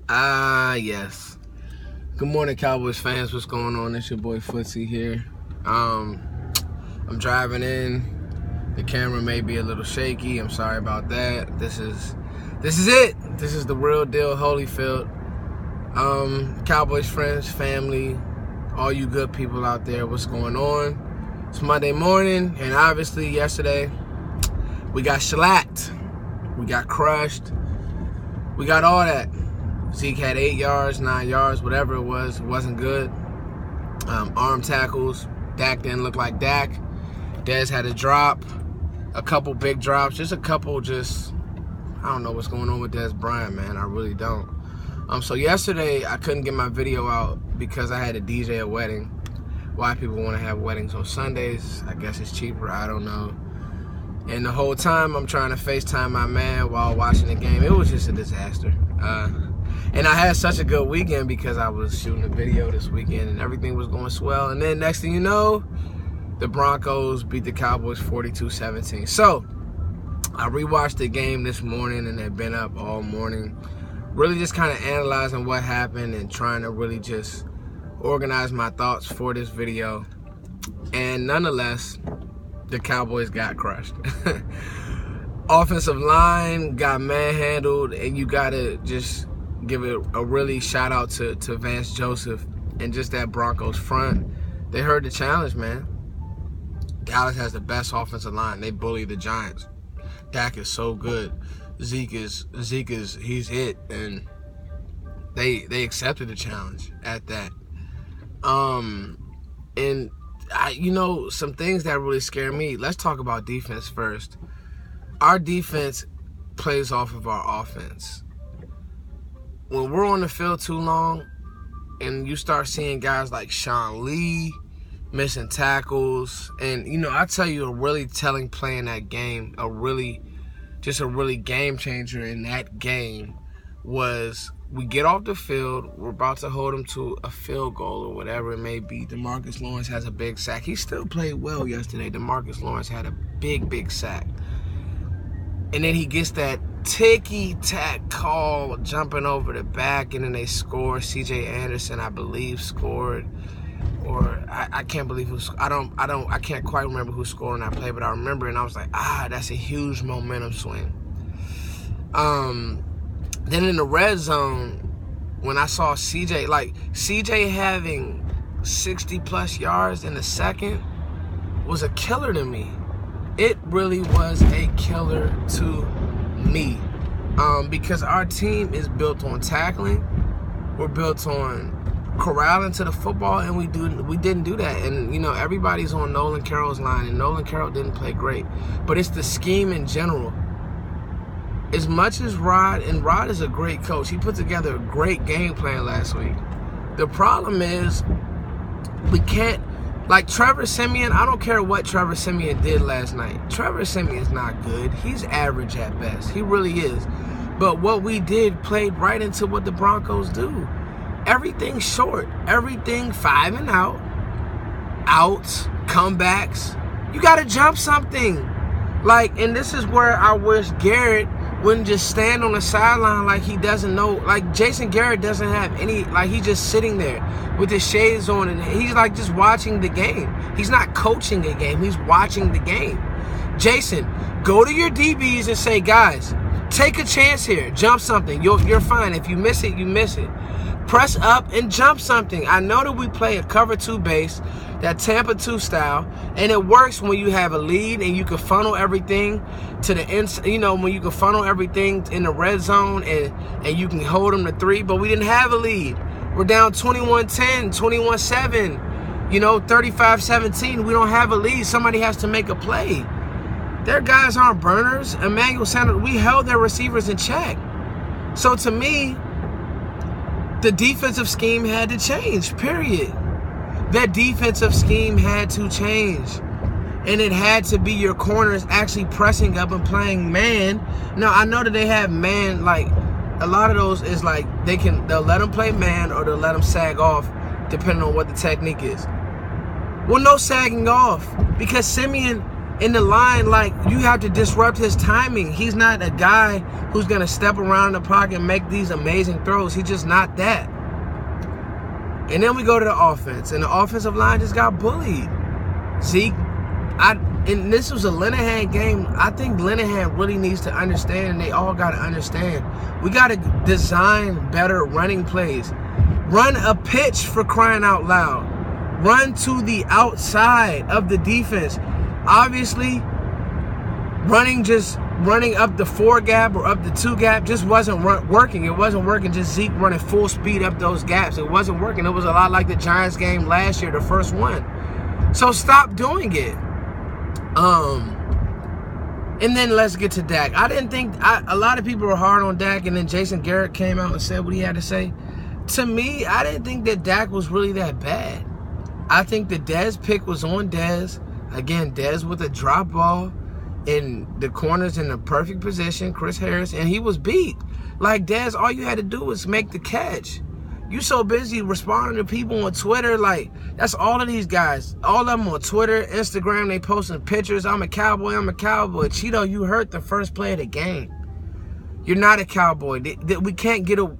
Yes. Good morning, Cowboys fans. What's going on? It's your boy Footsie here. I'm driving in. The camera may be a little shaky. I'm sorry about that. This is it. This is the real deal, Holyfield. Cowboys friends, family, all you good people out there, what's going on? It's Monday morning, and obviously yesterday we got shellacked. We got crushed. We got all that. Zeke had 8 yards, 9 yards, whatever it wasn't good. Arm tackles. Dak didn't look like Dak. Dez had a drop. A couple big drops. Just a couple I don't know what's going on with Dez Bryant, man. I really don't. So yesterday, I couldn't get my video out because I had to DJ a wedding. Why people want to have weddings on Sundays? I guess it's cheaper. I don't know. And the whole time, I'm trying to FaceTime my man while watching the game. It was just a disaster. And I had such a good weekend because I was shooting a video this weekend and everything was going swell. And then next thing you know, the Broncos beat the Cowboys 42-17. So I rewatched the game this morning and had been up all morning, really just kind of analyzing what happened and trying to really just organize my thoughts for this video. And nonetheless, the Cowboys got crushed. Offensive line got manhandled, and you gotta just give it a really shout out to Vance Joseph and just that Broncos front. They heard the challenge, man. Dallas has the best offensive line. They bully the Giants. Dak is so good. Zeke is he's it, and they accepted the challenge at that. And some things that really scare me. Let's talk about defense first. Our defense plays off of our offense. When we're on the field too long and you start seeing guys like Sean Lee missing tackles, and I tell you, a really telling play in that game, a really game changer in that game was we get off the field, we're about to hold them to a field goal or whatever it may be. DeMarcus Lawrence has a big sack. He still played well yesterday. DeMarcus Lawrence had a big sack. And then he gets that ticky-tack call jumping over the back, and then they score. C.J. Anderson, I believe, scored. Or I can't believe I can't quite remember who scored on that play, but I remember, and I was like, that's a huge momentum swing. Then in the red zone, when I saw CJ having 60+ yards in the second was a killer to me. It really was a killer to me. Because our team is built on tackling. We're built on corralling to the football, and we didn't do that. And everybody's on Nolan Carroll's line, and Nolan Carroll didn't play great. But it's the scheme in general. As much as Rod is a great coach, he put together a great game plan last week. The problem is we can't, like Trevor Siemian, I don't care what Trevor Siemian did last night. Trevor Siemian's not good. He's average at best. He really is. But what we did played right into what the Broncos do. Everything short. Everything 5 and out. Outs. Comebacks. You got to jump something. And this is where I wish Garrett wouldn't just stand on the sideline like he doesn't know. Like Jason Garrett doesn't have any, he's just sitting there with his shades on and he's just watching the game. He's not coaching a game, he's watching the game. Jason, go to your DBs and say, guys, take a chance here, jump something. You're fine. If you miss it, you miss it. Press up and jump something. I know that we play a cover 2 base, that Tampa 2 style, and it works when you have a lead and you can funnel everything to the inside. When you can funnel everything in the red zone and you can hold them to 3. But we didn't have a lead. We're down 21-10, 21-7, 35-17. We don't have a lead. Somebody has to make a play. Their guys aren't burners. Emmanuel Sanders, we held their receivers in check. So to me, the defensive scheme had to change, period. That defensive scheme had to change. And it had to be your corners actually pressing up and playing man. Now, I know that they have man, a lot of those is they'll let them play man or they'll let them sag off depending on what the technique is. Well, no sagging off because Siemian in the line, like, you have to disrupt his timing. He's not a guy who's going to step around in the pocket and make these amazing throws. He's just not that. And then we go to the offense, and the offensive line just got bullied. Zeke, and this was a Linehan game. I think Linehan really needs to understand, and they all got to understand. We got to design better running plays. Run a pitch, for crying out loud. Run to the outside of the defense. Obviously, running up the 4 gap or up the 2 gap just wasn't working. It wasn't working. Just Zeke running full speed up those gaps. It wasn't working. It was a lot like the Giants game last year, the first one. So stop doing it. And then let's get to Dak. I didn't think a lot of people were hard on Dak, and then Jason Garrett came out and said what he had to say. To me, I didn't think that Dak was really that bad. I think the Dez pick was on Dez. Again, Dez with a drop ball, in the corners in the perfect position, Chris Harris, and he was beat. Like, Dez, all you had to do was make the catch. You so busy responding to people on Twitter, like, that's all of these guys. All of them on Twitter, Instagram, they posting pictures. I'm a Cowboy, I'm a Cowboy. Cheeto, you hurt the first play of the game. You're not a Cowboy. We can't get a...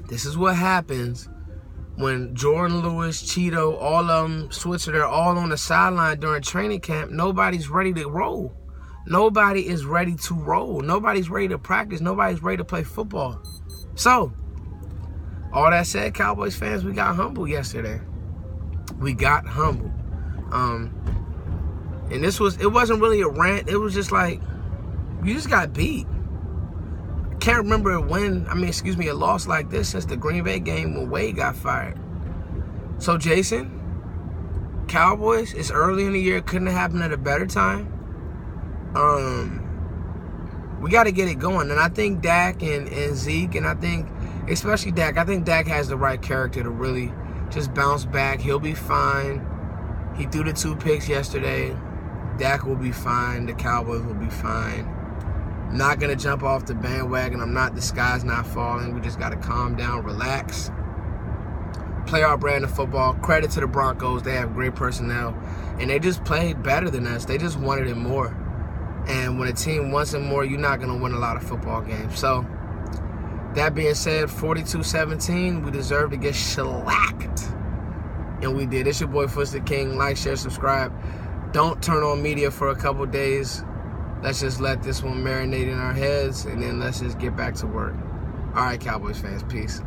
This is what happens when Jordan Lewis, Cheeto, all of them, Switzer, they're all on the sideline during training camp. Nobody's ready to roll. Nobody is ready to roll. Nobody's ready to practice. Nobody's ready to play football. So, all that said, Cowboys fans, we got humble yesterday. We got humble. And it wasn't really a rant. It was just like, you just got beat. Can't remember a loss like this since the Green Bay game when Wade got fired. So, Jason, Cowboys, it's early in the year. It couldn't have happened at a better time. We got to get it going. And I think Dak and Zeke, and I think, especially Dak, I think Dak has the right character to really just bounce back. He'll be fine. He threw the 2 picks yesterday. Dak will be fine. The Cowboys will be fine. Not going to jump off the bandwagon. The sky's not falling. We just got to calm down, relax, play our brand of football. Credit to the Broncos. They have great personnel, and they just played better than us. They just wanted it more. And when a team wants it more, you're not going to win a lot of football games. So, that being said, 42-17, we deserve to get shellacked. And we did. It's your boy, Foots the King. Like, share, subscribe. Don't turn on media for a couple days. Let's just let this one marinate in our heads, and then let's just get back to work. All right, Cowboys fans, peace.